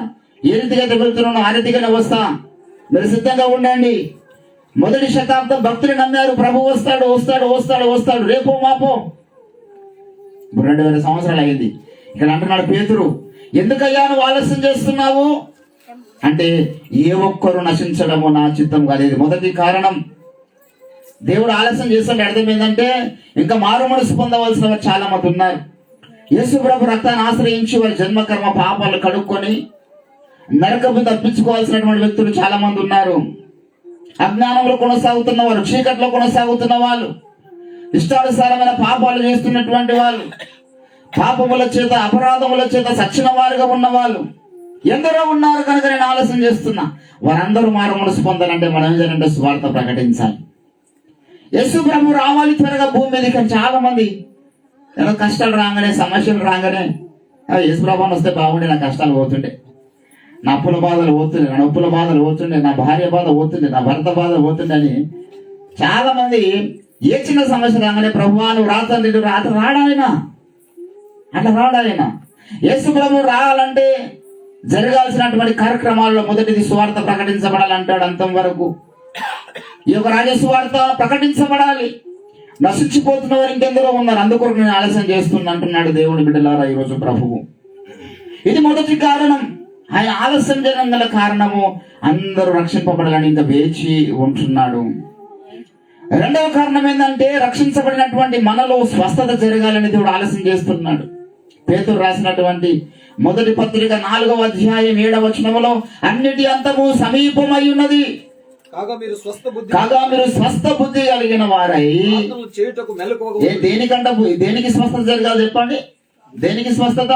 ఏ రీతిగా అయితే వెళ్తున్నాను ఆ రీతిగానే వస్తా, మీరు సిద్ధంగా ఉండండి. మొదటి శతాబ్దం భక్తులు నమ్మారు, ప్రభు వస్తాడు వస్తాడు వస్తాడు వస్తాడు రేపో మాపో. 2000 సంవత్సరాలు అయింది. ఇక్కడ అంటున్నాడు పేతురు, ఎందుకయ్యా నువ్వు ఆలస్యం చేస్తున్నావు అంటే, ఏ ఒక్కరు నశించడము నా చిత్తం కాదు. ఇది మొదటి కారణం. దేవుడు ఆలస్యం చేస్తుంటే అర్థం ఏంటంటే, ఇంకా మారు మనసు పొందవలసిన వారు చాలా మంది ఉన్నారు. యేసు ప్రభు రక్తాన్ని ఆశ్రయించి వారి జన్మకర్మ పాపాలు కడుక్కొని నరకము తప్పించుకోవాల్సినటువంటి వ్యక్తులు చాలా మంది ఉన్నారు. అజ్ఞానంలో కొనసాగుతున్న వారు, చీకట్లో కొనసాగుతున్న వాళ్ళు, ఇష్టానుసారమైన పాపాలు చేస్తున్నటువంటి వాళ్ళు, పాపముల చేత అపరాధముల చేత సచ్చిన వారుగా ఉన్న వాళ్ళు ఎందరో ఉన్నారు. కనుక నేను ఆలస్యం చేస్తున్నా. వారందరూ మారు మనసు పొందాలంటే మనం ఏం చేయాలంటే సువార్త ప్రకటించాలి. యేసు ప్రభు రావాలి త్వరగా భూమి మీద. కానీ చాలా మంది ఏదో కష్టాలు రాగానే, సమస్యలు రాగానే, యేసు ప్రభు వస్తే బాగుండే, నా కష్టాలు పోతుండే, నా అప్పుల బాధలు పోతుండే, నా నొప్పుల బాధలు పోతుండే, నా భార్య బాధ పోతుండే, నా భర్త బాధ పోతుండే అని చాలా మంది ఏ చిన్న సమస్య రాగానే ప్రభువా నువ్వు రాతండి, రాడాయన అట్లా రాడాయన. యేసు ప్రభు రావాలంటే జరగాల్సినటువంటి కార్యక్రమాల్లో మొదటిది సువార్త ప్రకటించబడాలంటాడు. అంతం వరకు ఈ యొక్క రాజసువార్త ప్రకటించబడాలి. నశించిపోతున్న వారు ఇంకెందరో ఉన్నారు, అందుకొరకు నేను ఆలస్యం చేస్తున్నా అంటున్నాడు దేవుని బిడ్డలారా ఈరోజు ప్రభువు. ఇది మొదటి కారణం. ఆయన ఆలస్యం చేయడం గల కారణము అందరూ రక్షింపబడాలని ఇంకా వేచి ఉంటున్నాడు. రెండవ కారణం ఏంటంటే, రక్షించబడినటువంటి మనలో స్వస్థత జరగాలని దేవుడు ఆలస్యం చేస్తున్నాడు. పేతురు రాసినటువంటి మొదటి పత్రిక 4వ అధ్యాయం 7వ వచనములో అన్నిటి అంతము సమీపమై ఉన్నది కాగా మీరు స్వస్థ బుద్ధి కలిగిన వారై దేనికి స్వస్థత జరగాలి చెప్పండి? దేనికి స్వస్థత?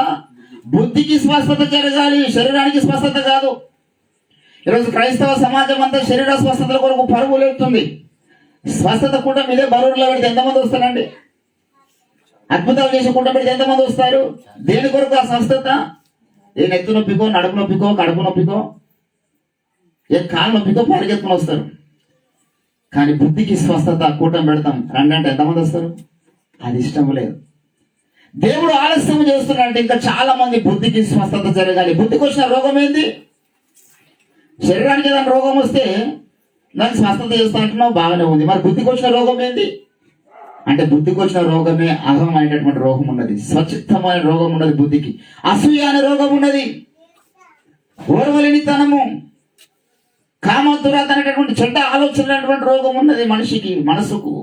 బుద్ధికి స్వస్థత జరగాలి, శరీరానికి స్వస్థత కాదు. ఈరోజు క్రైస్తవ సమాజం అంతా శరీర స్వస్థతల కొరకు పరుగులేస్తుంది. స్వస్థత కూడా మీదే బరువులో పెడితే ఎంతమంది వస్తారండి? అద్భుతాలు చేసి కూడా పెడితే ఎంతమంది వస్తారు? దేని కొరకు ఆ స్వస్థత? ఏ నెత్తి నొప్పికో, నడుపు నొప్పికో, కడుపు నొప్పికో, ఏ కాలు నొప్పికో పరిగెత్తుకుని వస్తారు. కానీ బుద్ధికి స్వస్థత కూటం పెడతాం రండి అంటే ఎంతమంది వస్తారు? అది ఇష్టం లేదు. దేవుడు ఆలస్యం చేస్తున్నాడంటే ఇంకా చాలా మంది బుద్ధికి స్వస్థత జరగాలి. బుద్ధికి వచ్చిన రోగం ఏంది? శరీరానికి ఏదైనా రోగం వస్తే దానికి స్వస్థత చేస్తా అంటున్నావు, బాగానే ఉంది. మరి బుద్ధికి వచ్చిన రోగం ఏంది అంటే, బుద్ధికి వచ్చిన రోగమే అహం అనేటటువంటి రోగం ఉన్నది, స్వచ్ఛమైన రోగం ఉన్నది బుద్ధికి. అసూయ అనే రోగం ఉన్నది, ఓర్వలేనితనము, కామదురాత అనేటటువంటి చెడ్డ ఆలోచన అనేటువంటి రోగం ఉన్నది మనిషికి, మనసుకు.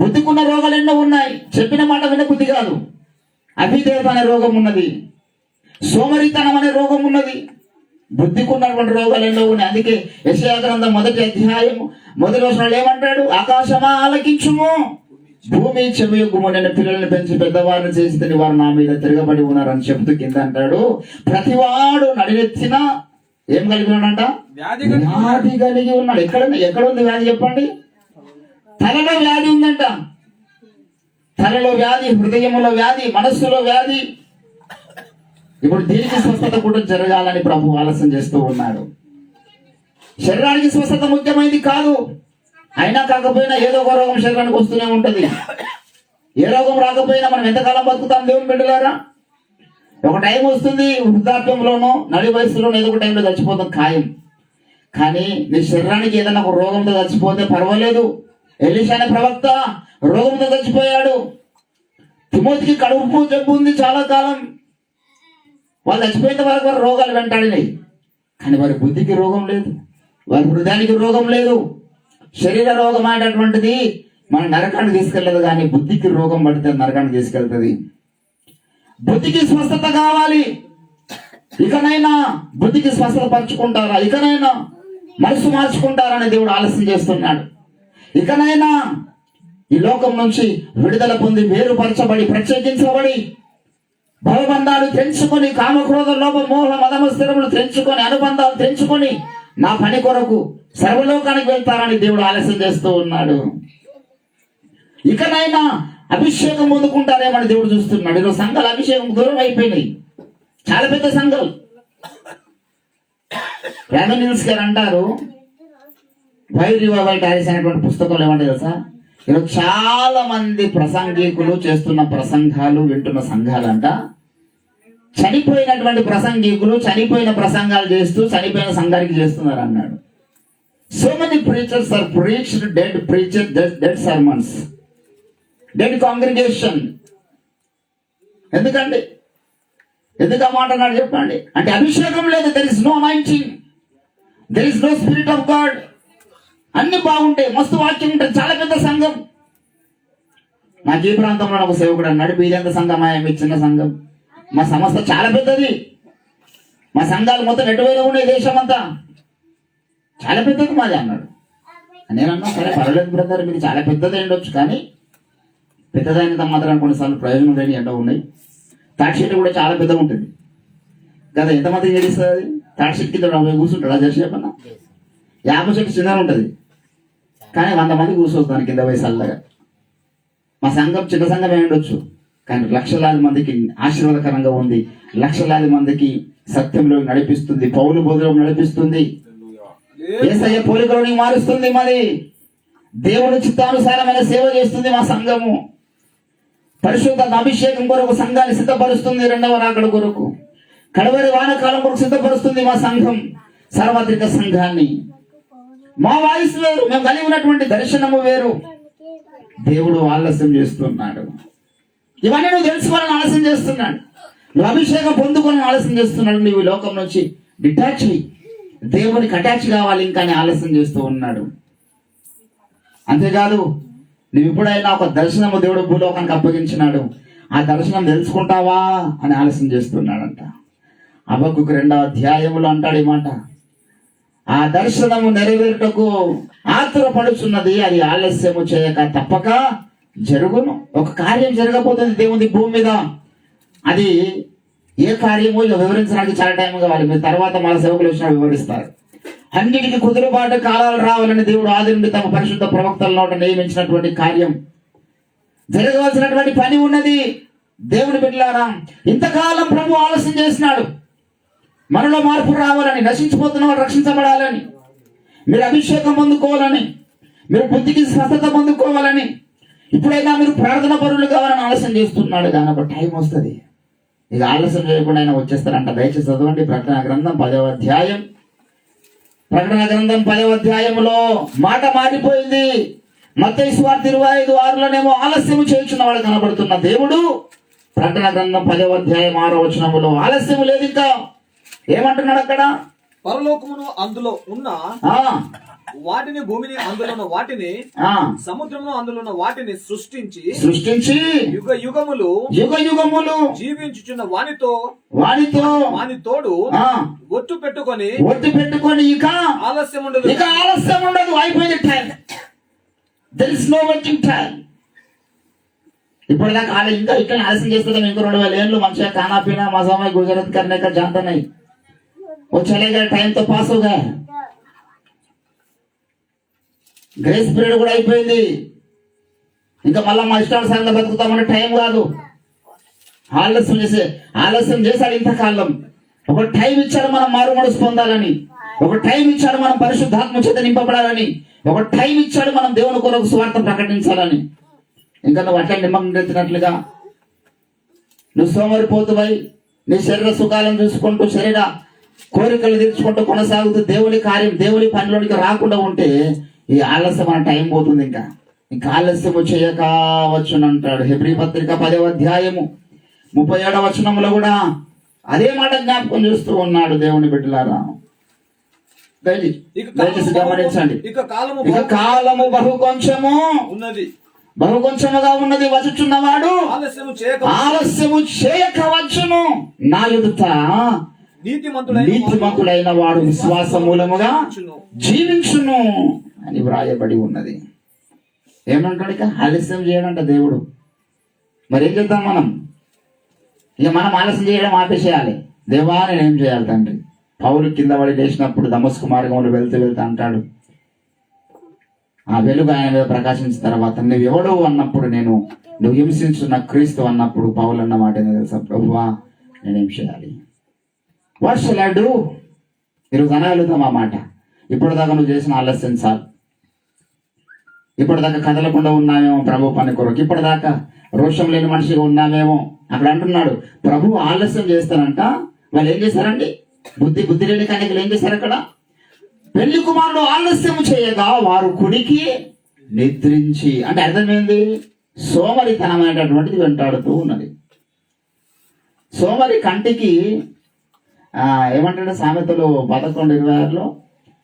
బుద్ధికున్న రోగాలు ఎన్నో ఉన్నాయి. చెప్పిన మాట విన బుద్ధి కాదు. అభిదేవత అనే రోగం ఉన్నది, సోమరితనం అనే రోగం ఉన్నది. బుద్ధికున్నటువంటి రోగాలు ఎన్నో ఉన్నాయి. అందుకే యెషయా గ్రంథం 1వ అధ్యాయం 1వ వచనంలో ఏమంటాడు? ఆకాశమా ఆలకించుము, భూమి చెవియొగ్గుము, నేను పిల్లల్ని పెంచి పెద్దవారిని చేసి వారు నా మీద తిరగబడి ఉన్నారని చెబుతూ కింద అంటాడు, ప్రతివాడు నడినెత్తిన ఏం కలిగి ఉన్నాడంట? వ్యాధి కలిగి ఉన్నాడు. ఎక్కడ ఉంది వ్యాధి చెప్పండి? తలలో వ్యాధి ఉందంట. తలలో వ్యాధి, హృదయంలో వ్యాధి, మనస్సులో వ్యాధి. ఇప్పుడు దీనికి స్వస్థత కూడా జరగాలని ప్రభు ఆలస్యం చేస్తూ ఉన్నాడు. శరీరానికి స్వస్థత ముఖ్యమైనది కాదు. అయినా కాకపోయినా ఏదో ఒక రోగం శరీరానికి వస్తూనే ఉంటది. ఏ రోగం రాకపోయినా మనం ఎంతకాలం బతుకుతాం దేవుని బిడ్డలారా? ఒక టైం వస్తుంది, వృద్ధాప్యంలోనో నడి వయసులోనో ఏదో ఒక టైంలో చచ్చిపోతాం ఖాయం. కానీ నీ శరీరానికి ఏదైనా ఒక రోగంతో చచ్చిపోతే పర్వాలేదు. ఎలీషా అనే ప్రవక్త రోగంతో చచ్చిపోయాడు. తిమోతికి కడుపు జబ్బు ఉంది చాలా కాలం. వాళ్ళు చచ్చిపోయేంత వరకు వారి రోగాలు వెంటాడినాయి. కానీ వారి బుద్ధికి రోగం లేదు, వారి హృదయానికి రోగం లేదు. శరీర రోగం అనేటటువంటిది మన నరకానికి తీసుకెళ్ళదు, కానీ బుద్ధికి రోగం పడితే నరకానికి తీసుకెళ్తుంది. బుద్ధికి స్వస్థత కావాలి. ఇకనైనా బుద్ధికి స్వస్థత పరుచుకుంటారా? ఇకనైనా మనసు మార్చుకుంటారని దేవుడు ఆలస్యం చేస్తున్నాడు. ఇకనైనా ఈ లోకం నుంచి విడుదల పొంది వేరుపరచబడి ప్రత్యేకించబడి భవబంధాలు తెంచుకొని కామక్రోధ లోప మోహ మదమ స్థిరములు తెంచుకొని అనుబంధాలు తెంచుకొని నా పని కొరకు సర్వలోకానికి వెళ్తారని దేవుడు ఆలస్యం చేస్తూ ఉన్నాడు. ఇకనైనా అభిషేకం పొందుకుంటారేమని దేవుడు చూస్తున్నాడు. ఈరోజు సంఘాలు అభిషేకం దూరం అయిపోయినాయి. చాలా పెద్ద సంఘాలు. రామనిల్స్ గారు అంటారు, వై రివైవల్ టారీస్ అనేటువంటి పుస్తకంలో ఏమంటే తెలుసా, ఈరోజు చాలా మంది ప్రసంగికులు చేస్తున్న ప్రసంగాలు వింటున్న సంఘాలంట చనిపోయినటువంటి ప్రసంగికులు చనిపోయిన ప్రసంగాలు చేస్తూ చనిపోయిన సంఘానికి చేస్తున్నారు అన్నాడు. So many preachers are preached dead preacher dead sermons, dead congregation. ఎందుకండి? ఎందుకు ఆ మాట అన్నాడు చెప్పండి? అంటే అభిషేకం లేదు. There is no anointing, there is no spirit of God. అన్ని బాగుంటాయి, మస్తు వాక్యం ఉంటుంది, చాలా పెద్ద సంఘం. నాకు ఈ ప్రాంతంలో ఒక సేవకుడు అన్నాడు, మీదెంత సంఘం మీ చిన్న సంఘం, మా సంస్థ చాలా పెద్దది, మా సంఘాలు మొత్తం ఎటువైనా ఉన్నాయి, దేశం అంతా చాలా పెద్దది మాది అన్నాడు. నేను అన్నా, సరే పర్వాలేదు బ్రదర్, మీరు చాలా పెద్దది ఉండొచ్చు, కానీ పెద్దదైనంత మాత్రం కొన్నిసార్లు ప్రయోజనం లేని ఎండ ఉన్నాయి. తాటి చెట్టు కూడా చాలా పెద్దగా ఉంటుంది కదా, ఎంతమంది గెలుస్తుంది? తాటి చెట్టు కింద కూర్చుంటాడు అది చెప్పన్నా. 50 చెట్టు చిన్నగా ఉంటుంది, కానీ 100 మంది కూర్చోవచ్చు దాని కింద వయసు అల్లగా. మా సంఘం చిన్న సంఘం ఏ ఉండొచ్చు, కానీ లక్షలాది మందికి ఆశీర్వాదకరంగా ఉంది, లక్షలాది మందికి సత్యంలో నడిపిస్తుంది, పౌలు బోధలో నడిపిస్తుంది, యేసయ్య పోలికలోని మారుస్తుంది, మరి దేవుని చిత్తానుసారమైన సేవ చేస్తుంది మా సంఘము. పరిశుద్ధ అభిషేకం కొరకు సంఘాన్ని సిద్ధపరుస్తుంది, రెండవ రాకడ కొరకు, కడవరి వానకాలం కొరకు సిద్ధపరుస్తుంది మా సంఘం, సార్వత్రిక సంఘాన్ని. మా వాయిస్ వేరు, మేము కలిగి ఉన్నటువంటి దర్శనము వేరు. దేవుడు ఆలస్యం చేస్తున్నాడు. ఇవన్నీ నువ్వు తెలుసుకోవాలని ఆలస్యం చేస్తున్నాడు. నువ్వు అభిషేకం పొందుకోవాలని ఆలస్యం చేస్తున్నాడు. నువ్వు ఈ లోకం నుంచి డిటాచ్ అయ్యి దేవునికి అటాచ్ కావాలి ఇంకా ఆలస్యం చేస్తూ ఉన్నాడు. అంతేకాదు, నువ్వు ఎప్పుడైనా ఒక దర్శనము దేవుడు భూలోకానికి అప్పగించినాడు, ఆ దర్శనం తెలుసుకుంటావా అని ఆలస్యం చేస్తున్నాడంట. హబక్కూకు 2వ అధ్యాయములో అంటాడు ఈ మాట, ఆ దర్శనము నెరవేరుటకు ఆతురపడుచున్నది, అది ఆలస్యము చేయక తప్పక జరుగును. ఒక కార్యం జరగబోతుంది దేవుని భూమి మీద. అది ఏ కార్యమో వివరించడానికి చాలా టైం కావాలి. మీరు తర్వాత మన సేవకులు వచ్చినా వివరిస్తారు. అన్నిటికీ కుదురుబాటు కాలాలు రావాలని దేవుడు ఆది నుండి తమ పరిశుద్ధ ప్రవక్తల నోట నియమించినటువంటి కార్యం, జరగవలసినటువంటి పని ఉన్నది. దేవుని బిడ్డలారా, ఇంతకాలం ప్రభు ఆలస్యం చేసినాడు. మనలో మార్పు రావాలని, నశించిపోతున్న వారు రక్షించబడాలని, మీరు అభిషేకం పొందుకోవాలని, మీరు బుద్ధికి స్వస్థత పొందుకోవాలని, ఇప్పుడైనా మీరు ప్రార్థన పరులు కావాలని ఆలస్యం చేస్తున్నాడు. కానీ ఒక టైం వస్తుంది, ఇక ఆలస్యం చేయకుండా ఆయన వచ్చేస్తారంట. దయచేసి చదవండి ప్రకటన గ్రంథం 10వ అధ్యాయం. ప్రకటన గ్రంథం 10వ అధ్యాయంలో మాట మారిపోయింది. మత్తయి సువార్త 25:6లోనేమో ఆలస్యము చేయుచున్నవాడు కనబడుతున్న దేవుడు, ప్రకటన గ్రంథం 10వ అధ్యాయం 6వ వచనములో ఆలస్యము లేదు. ఇంకా ఏమంటున్నాడు అక్కడ? పరలోకమును అందులో ఉన్న వాటిని, భూమిని అందులో ఉన్న వాటిని, సముద్రమును అందులో ఉన్న వాటిని సృష్టించి యుగ యుగములు జీవించుచున్న వాని తోడు ఒట్టు పెట్టుకొని ఇక ఆలస్యం ఉండదు. అయిపోయింది time. There is no waiting time. ఇప్పుడు దాకా ఇంకా ఇక్కడ ఆలస్యం చేస్తుందా? ఇంకో 2000 ఏళ్ళు మంచిగా खाना पीना मजा में गुजरत करने का जानता नहीं, वो चलेगा, टाइम तो पास हो गया. గ్రేస్ పీరియడ్ కూడా అయిపోయింది. ఇంకా మళ్ళా మా ఇష్టానుసారంగా బతుకుతామని టైం కాదు. ఆలస్యం చేశాడు ఇంతకాలం. ఒక టైం ఇచ్చాడు మనం మారు మనసు పొందాలని, ఒక టైం ఇచ్చాడు మనం పరిశుద్ధాత్మ చేత నింపబడాలని, ఒక టైం ఇచ్చాడు మనం దేవుని కొరకు సువార్త ప్రకటించాలని. ఇంకా నువ్వు అట్లా నిమ్మకం ఎత్తినట్లుగా నువ్వు సోమరిపోతువై నీ శరీర సుఖాలను చూసుకుంటూ శరీర కోరికలు తీర్చుకుంటూ కొనసాగుతూ దేవుని కార్యం దేవుని పనిలోనికి రాకుండా ఉంటే ఈ ఆలస్యం మన టైం పోతుంది. ఇంకా ఆలస్యము చేయక వచ్చునంటాడు. హెబ్రీ పత్రిక 10వ అధ్యాయము 37వ వచనంలో కూడా అదే మాట జ్ఞాపకం చేస్తూ ఉన్నాడు. దేవుని బిడ్డలారా, దయచేసి గమనించండి. ఇక కాలము బహు కొంచెము ఉన్నది, బహు కొంచెముగా ఉన్నది, వచ్చుచున్నవాడు ఆలస్యము చేయక వచ్చును. నా ఎదుట నీతిమంతుడైన వాడు విశ్వాస మూలముగా జీవించును అని వ్రాయబడి ఉన్నది. ఏమంటాడు? ఇక ఆలస్యం చేయడంట దేవుడు. మరి ఏం చేద్దాం మనం? ఇక మనం ఆలస్యం చేయడం ఆపేసేయాలి. దేవా నేనేం చేయాలి తండ్రి? పౌలు కింద పడి లేచినప్పుడు దమస్కు మార్గంలో వెళ్తూ అంటాడు, ఆ వెలుగు ఆయన మీద ప్రకాశించిన తర్వాత నువ్వు ఎవడు అన్నప్పుడు, నువ్వు హింసించున్న క్రీస్తు అన్నప్పుడు పౌలు అన్న మాట ఏందో తెలుసా? ప్రభువా నేనేం చేయాలి? What shall I do? ఈరోజు అనగలుగుతాం ఆ మాట. ఇప్పటిదాకా నువ్వు చేసిన ఆలస్యం చాలు. ఇప్పటిదాకా కదలకుండా ఉన్నామేమో ప్రభు పని కొరకు. ఇప్పటిదాకా రోషం లేని మనిషిగా ఉన్నామేమో. అక్కడ అంటున్నాడు, ప్రభు ఆలస్యం చేస్తారంట. వాళ్ళు ఏం చేశారండి? బుద్ధి లేని కన్యకలు ఏం చేశారు అక్కడ? పెళ్లి కుమారుడు ఆలస్యం చేయగా వారు కుడికి నిద్రించి. అంటే అర్థమైంది, సోమరితనమైనటువంటిది వెంటాడుతూ ఉన్నది. సోమరి కంటికి ఏమంటాడు సామెతలు 11:26లో,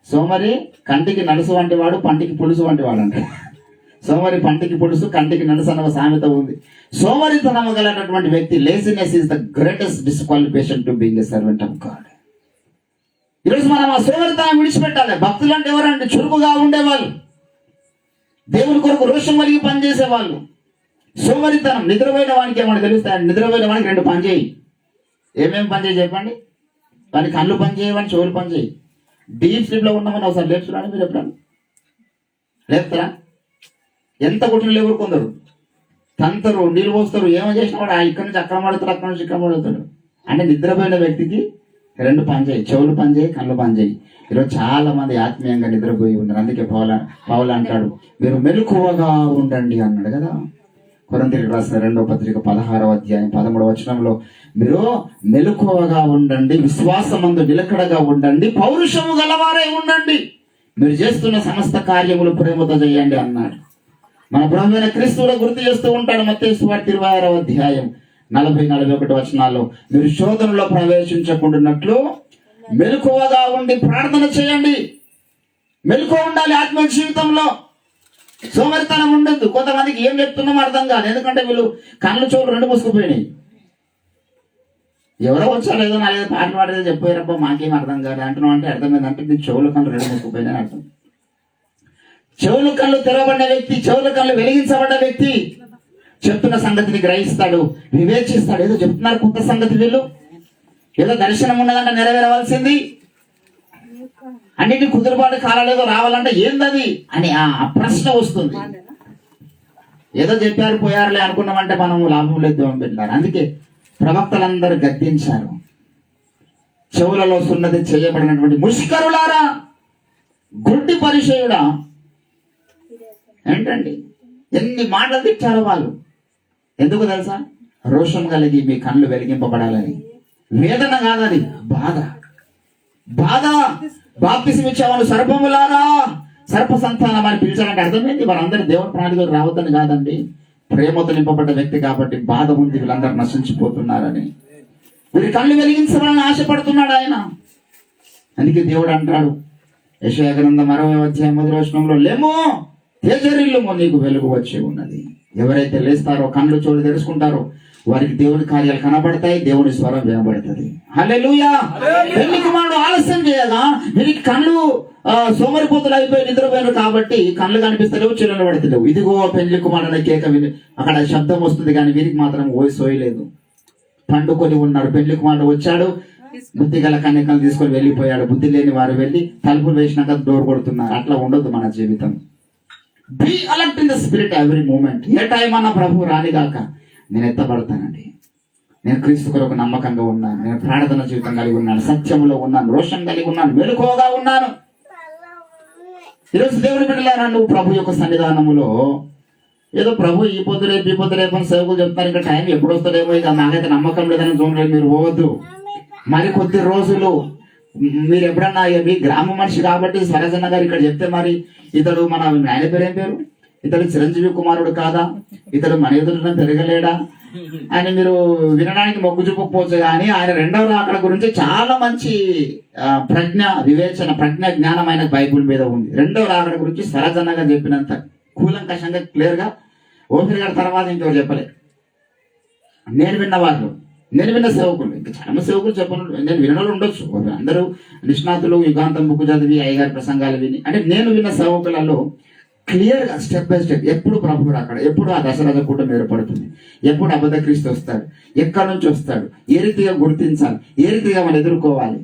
సోమరి కంటికి నలుసు వంటి వాడు, పంటికి పులుసు వంటి వాడు అంటాడు. సోమరి పంటికి పులుసు, కంటికి నలుసు అన్న సామెత ఉంది. సోమరితనము గలటువంటి వ్యక్తి, laziness is the greatest disqualification to being a servant of God. ఈరోజు మనం ఆ సోమరితనం విడిచిపెట్టాలి. భక్తులు అంటే ఎవరంటే చురుకుగా ఉండేవాళ్ళు, దేవుని కొరకు రోషం కలిగి పనిచేసేవాళ్ళు. సోమరితనం, నిద్రపోయిన వానికి ఏమన్నా తెలుస్తాయి? నిద్రపోయిన వానికి 2 పని చేయి. ఏమేమి పని చేయి చెప్పండి? వానికి కళ్ళు పని చేయవని, చెవులు పని చేయి. డీప్ స్లీప్ లో ఉన్నామని ఒకసారి లేపుతున్నాడు. మీరు ఎప్పుడన్నా లేపుతారా? ఎంత కొట్టిన లేవురు కొందరు తంతరు, నీళ్ళు పోస్తారు, ఏమో చేసిన వాడు ఇక్కడి నుంచి అక్కడ పడుతాడు, అక్కడ నుంచి ఇక్కడ పడుతాడు. అంటే నిద్రపోయిన వ్యక్తికి 2 పని చేయి, చెవులు పని చేయి, కళ్ళు పని చేయి. ఈరోజు చాలా మంది ఆత్మీయంగా నిద్రపోయి ఉన్నారు. అందుకే పౌలు అంటాడు, మీరు మెలకువగా ఉండండి అన్నాడు కదా. కొరింథీయులకు రాసిన 2వ పత్రిక 16వ అధ్యాయం 13వ వచనంలో, మీరు మెలకువగా ఉండండి, విశ్వాసమందు నిలకడగా ఉండండి, పౌరుషము గలవారై ఉండండి, మీరు చేస్తున్న సమస్త కార్యములు ప్రేమతో చేయండి అన్నాడు. మన ప్రభువైన క్రీస్తువులో గుర్తు చేస్తూ ఉంటాడు. మత్తయి సువార్త 26వ అధ్యాయం 40-41 వచనాల్లో, మీరు శోధనలో ప్రవేశించకుండానట్లు మెలకువగా ఉండి ప్రార్థన చేయండి. మెలకువ ఉండాలి ఆత్మ జీవితంలో. సోమరితనం ఉండద్దు. కొంతమందికి ఏం చెప్తున్నామో అర్థం కాదు. ఎందుకంటే వీళ్ళు కళ్ళు చెవులు 2 మూసుకుపోయినాయి. ఎవరో వచ్చారు, ఏదో నా ఏదో పాటలు పాడేదో చెప్పారబ్బా మాకేం అర్థం కాదు అంటున్నాం. అంటే అర్థమైందంటే నీ చెవుల కళ్ళు 2 మూసుకుపోయినాయి అర్థం. చెవుల కళ్ళు తెరవబడిన వ్యక్తి, చెవుల కళ్ళు వెలిగించబడ్డ వ్యక్తి చెప్తున్న సంగతిని గ్రహిస్తాడు, వివేచిస్తాడు. ఏదో చెప్తున్నారు కొత్త సంగతి, వీళ్ళు ఏదో దర్శనం ఉన్నదంటే నెరవేరవలసింది, అన్నిటి కుదురుబాటు కాలాలేదో రావాలంటే ఏందది అని ఆ ప్రశ్న వస్తుంది. ఏదో చెప్పారు పోయారులే అనుకున్నామంటే మనం లాభం లేదు అని పెట్టారు. అందుకే ప్రవక్తలందరూ గద్దించారు, చెవులలో సున్నతి చేయబడినటువంటి ముష్కరులారా, గుడ్డి పరిచయుడా. ఏంటండి ఎన్ని మాటలు తిట్టారు వాళ్ళు. ఎందుకు తెలుసా? రోషం కలిగి మీ కళ్ళు వెలిగింపబడాలని. వేదన కాదని, బాధ. బాప్తిసం ఇచ్చేవాళ్ళు సర్పములారా, సర్ప సంతానం అని పిలిచారంటే అర్థమైంది వారందరూ దేవుని ప్రణాళికకు రావద్దని కాదండి. ప్రేమతో నింపబడ్డ వ్యక్తి కాబట్టి బాధ ఉంది, వీళ్ళందరూ నశించిపోతున్నారని. వీరి కళ్ళు వెలిగించాలని ఆశపడుతున్నాడు ఆయన. అందుకే దేవుడు అంటాడు యెషయా గ్రంథం 60వ అధ్యాయం 1వ వచనంలో, లేమో తేజరిల్లుమో నీకు వెలుగు వచ్చి ఉన్నది. ఎవరైతే లేస్తారో, కళ్ళు చోటు తెరుచుకుంటారో వారికి దేవుని కార్యాలు కనబడతాయి, దేవుని స్వరం వినబడుతుంది. హల్లెలూయా. పెళ్లి కుమారుడు ఆలస్యం చేయగా వీరికి కళ్ళు సోమరిపోతులు అయిపోయి నిద్రపోయారు కాబట్టి కళ్ళు కనిపిస్తలేవు, చెల్లెలు పడతలేవు. ఇదిగో పెళ్లి కుమారుడు కేక విని అక్కడ శబ్దం వస్తుంది, కానీ వీరికి మాత్రం సోయలేదు. పండుకొని ఉన్నారు. పెళ్లి కుమారుడు వచ్చాడు, బుద్ధి గల కన్యకలు తీసుకొని వెళ్ళిపోయాడు. బుద్ధి లేని వారు వెళ్ళి తలుపులు వేసినాక డోర్ కొడుతున్నారు. అట్లా ఉండదు మన జీవితం. Be alert in the spirit every moment. ఏ టైం అన్నా ప్రభు రానిగాక నేను ఎత్తబడతానండి. నేను క్రీస్తు కొరకు నమ్మకంగా ఉన్నాను, నేను ప్రార్థన జీవితం కలిగి ఉన్నాను, సత్యంలో ఉన్నాను, రోషం కలిగి ఉన్నాను, మెలకువగా ఉన్నాను. ఈరోజు దేవుని బిడ్డలారా, నువ్వు ప్రభు యొక్క సన్నిధానములో ఏదో ప్రభు ఈ పొద్దు రేపు అని సేవకులు చెప్తారు, ఇంకా టైం ఎప్పుడు వస్తుందేమో, ఇక నాకైతే నమ్మకం లేదని చూడండి, మీరు పోవద్దు. మరి కొద్ది రోజులు మీరు ఎప్పుడన్నా మీ గ్రామ మనిషి కాబట్టి సరజన్న గారు ఇక్కడ చెప్తే, మరి ఇతడు మన ఆయన పేరు ఏం పేరు, ఇతడు చిరంజీవి కుమారుడు కాదా, ఇతడు మన ఎదురున పెరగలేడా అని మీరు వినడానికి మొగ్గు చూపకపోవచ్చు. కానీ ఆయన రెండవ రాకడ గురించి చాలా మంచి ప్రజ్ఞ జ్ఞానమైన బైబుల్ మీద ఉంది. రెండవ రాకడ గురించి సరజన్నగా చెప్పినంత కూలంకషంగా క్లియర్ గా ఓఫీర్ గారి తర్వాత ఇంకెవరు చెప్పలేదు. నేను విన్న సేవకులు, ఇంకా చాలా సేవకులు చెప్పను, నేను వినడం ఉండొచ్చు, అందరూ నిష్ణాతులు యుగాంతం బుక్ చదివి అయ్యగారి ప్రసంగాలు విని, అంటే నేను విన్న సేవకులలో క్లియర్ గా స్టెప్ బై స్టెప్ ఎప్పుడు ప్రభు రాకడ, ఎప్పుడు ఆ దశరథ కూటమి ఏర్పడుతుంది, ఎప్పుడు అబద్ధ క్రీస్తు వస్తాడు, ఎక్కడి నుంచి వస్తాడు, ఏ రీతిగా గుర్తించాలి, ఏ రీతిగా మనం ఎదుర్కోవాలి,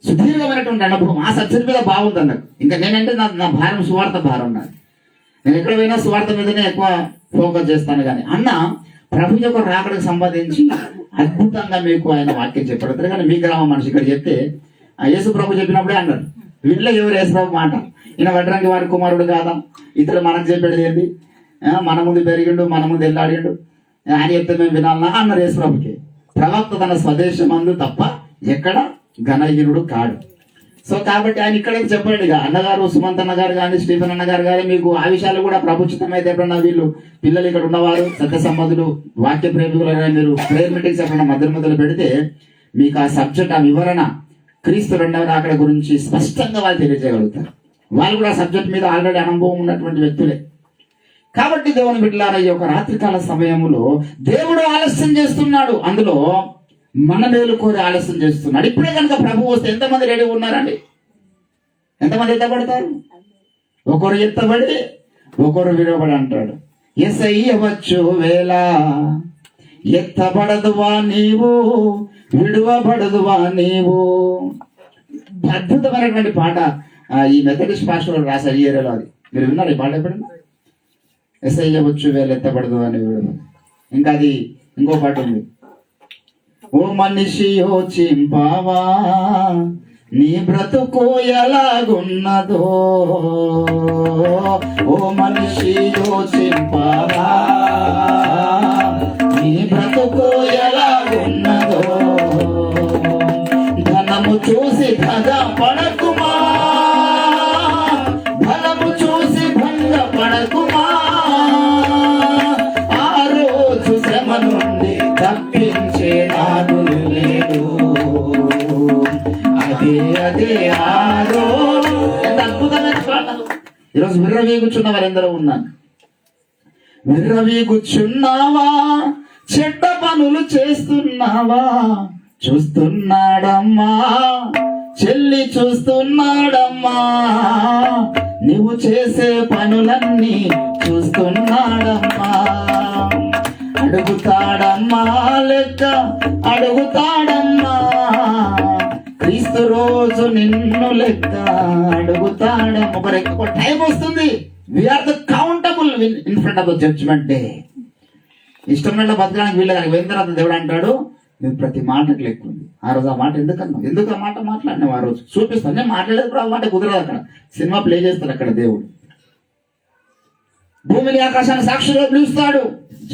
సుదీర్ఘమైనటువంటి అనుభవం ఆ సబ్జెక్ట్ మీద బాగుంది అన్నకు. ఇంకా నేనంటే నా భారం సువార్త భారం నాది, నేను ఎక్కడ పోయినా సువార్త మీదనే ఎక్కువ ఫోకస్ చేస్తాను. కానీ అన్న ప్రభు యొక్క రాకడకు సంబంధించి అద్భుతంగా మీకు ఆయన వాక్యం చెప్పారు. కానీ మీ గ్రామ మనిషి ఇక్కడ చెప్తే యేసు ప్రభు చెప్పినప్పుడే అన్నారు, వీళ్ళలో ఎవరు యేసు ప్రభు మాట, ఈయన వడ్రంగి వారి కుమారుడు కాదా, ఇతడు మనకు చెప్పేది ఏంటి, మన ముందు పెరిగిండు, మన ముందు వెళ్ళాడిండు, ఆయన చెప్తే మేము వినాలన్నా అన్నారు యేసు ప్రభుకి. ప్రవక్త తన స్వదేశం అందు తప్ప ఎక్కడ ఘనహీనుడు కాడు. సో కాబట్టి ఆయన ఇక్కడైతే చెప్పాడు. ఇక అన్నగారు సుమంత్ అన్నగారు కానీ స్టీఫెన్ అన్నగారు కానీ మీకు ఆ విషయాలు కూడా ప్రభుత్వం అయితే ఎప్పుడన్నా వీళ్ళు పిల్లలు ఇక్కడ ఉన్నవారు సత్య సంబంధులు వాక్య ప్రేమికులు మీరు ప్రేయర్ మీటింగ్స్ ఎప్పుడన్నా మధ్యలో పెడితే మీకు ఆ సబ్జెక్ట్ ఆ వివరణ క్రీస్తు రెండవ రాకడ గురించి స్పష్టంగా వాళ్ళు తెలియజేయగలుగుతారు. వాళ్ళు కూడా ఆ సబ్జెక్ట్ మీద ఆల్రెడీ అనుభవం ఉన్నటువంటి వ్యక్తులే. కాబట్టి దేవుని బిడ్డలారా, ఈ యొక్క రాత్రికాల సమయంలో దేవుడు ఆలస్యం చేస్తున్నాడు, అందులో మన మేలు కోరి ఆలస్యం చేస్తున్నాడు. ఇప్పుడే కనుక ప్రభు వస్తే ఎంతమంది రెడీ ఉన్నారండి? ఎంతమంది ఎత్తబడతారు? ఒకరు ఎత్తబడి ఒకరు విడవబడి అంటాడు. యేసయ్య వచ్చు వేళ ఎత్తబడదువా నీవు, విడువబడదువా నీవు. అద్భుతమైనటువంటి పాట ఈ మెథడిస్ట్ పాస్టర్ రాశారు ఈ ఏరియాలో. అది మీరు విన్నారు ఈ పాట ఎప్పుడన్నా? యేసయ్య వచ్చు వేళ ఎత్తబడదు అని. ఇంకా అది ఇంకో పాట ఉంది, ఓ మనిషి యోచింపావా నీ బ్రతుకు ఎలాగున్నదో, ఓ మనిషి యోచింపావా నీ బ్రతుకు ఎలాగున్నదో, ధనము చూసి భగ పడకుమా, బలము చూసి భంగ పడకుమా, ఆ రోజు శ్రమ నుండి తప్పించే నాడు లేడు, అదే ఆ రోజు. ఎంత అద్భుతమైన పాట. ఈరోజు విర్రవీగుచున్న వారెందరూ ఉన్నాను. విర్రవీగుచున్నావా, చెడ్డ పనులు చేస్తున్నావా, చూస్తున్నాడమ్మా చెల్లి చూస్తున్నాడమ్మా, నువ్వు చేసే పనులన్నీ చూస్తున్నాడమ్మా, అడుగుతాడమ్మా లెక్క అడుగుతాడమ్మా, క్రీస్తు రోజు నిన్ను లెక్క అడుగుతాడమ్మా. ఒక టైం వస్తుంది, we're the countable in front of the judgment day. ఇష్టమైన బతకడానికి వీళ్ళు కానీ పోయిన తర్వాత దేవుడు అంటాడు, నువ్వు ప్రతి మాటకు లెక్క ఉంది. ఆ రోజు ఆ మాట ఎందుకు ఆ మాట మాట్లాడినావు, ఆ రోజు చూపిస్తాను. నేను మాట్లాడేది ఆ మాట కుదరదు. అక్కడ సినిమా ప్లే చేస్తాడు అక్కడ దేవుడు. భూమిని ఆకాశాన్ని సాక్షిగా పిలుస్తాడు.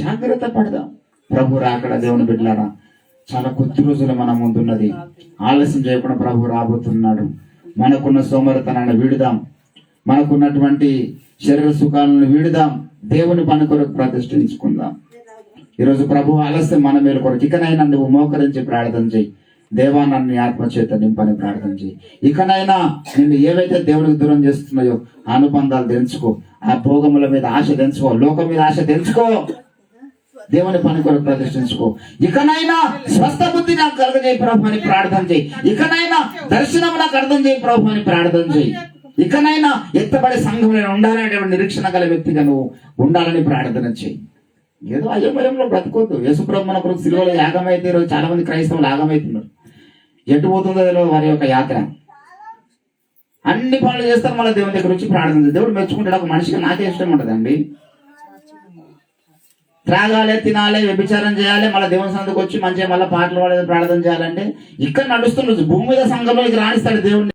జాగ్రత్త పడదాం. ప్రభు రాకడ దేవుని బిడ్డలారా చాలా కొద్ది రోజులు మన ముందున్నది. ఆలస్యం చేయకుండా ప్రభు రాబోతున్నాడు. మనకున్న సోమరితనాన్ని వీడుదాం, మనకున్నటువంటి శరీర సుఖాలను వీడుదాం, దేవుని పని కొరకు ప్రతిష్ఠించుకుందాం. ఈరోజు ప్రభు ఆలస్యం మన మేలు కొరకు. ఇకనైనా నువ్వు మోకరించి ప్రార్థన చేయి, దేవా నన్ను ఆత్మచేత నింపని ప్రార్థన చేయి. ఇకనైనా నిన్ను ఏవైతే దేవునికి దూరం చేస్తున్నాయో ఆ అనుబంధాలు తెంచుకో, ఆ భోగముల మీద ఆశ తెంచుకో, లోకం మీద ఆశ తెంచుకో, దేవుని పని కొరకు ప్రతిష్ఠించుకో. ఇకనైనా స్వస్థ బుద్ధి నాకు కలుగజేయి ప్రభు అని ప్రార్థన చేయి. ఇకనైనా దర్శనం నాకు అర్థం చేయి ప్రభు అని ప్రార్థన చేయి. ఇకనైనా ఎత్తబడే సంఘంలో ఉండాలనేటువంటి నిరీక్షణ గల వ్యక్తిగా నువ్వు ఉండాలని ప్రార్థన చేయి. ఏదో అయోమయంలో బ్రతుకోవద్దు. యేసుప్రభు మన కొరకు సిలువలో యాగమైతే ఈరోజు చాలా మంది క్రైస్తవులు యాగమవుతున్నారు. ఎటు పోతుందో తెలియదు వారి యొక్క యాత్ర. అన్ని పనులు చేస్తారు, మళ్ళీ దేవుని దగ్గర వచ్చి ప్రార్థన చేస్తారు. దేవుడు మెచ్చుకుంటాడు. ఒక మనిషికి నాకే ఇష్టం ఉంటుందండి. త్రాగాలే, తినాలి, వ్యభిచారం చేయాలి, మళ్ళీ దేవుని సందుకు వచ్చి మంచిగా మళ్ళీ పాటలు పాడేది ప్రార్థన చేయాలంటే ఇక్కడ నడుస్తుండొచ్చు. భూమి మీద సంఘంలో రాణిస్తాడు దేవుడిని.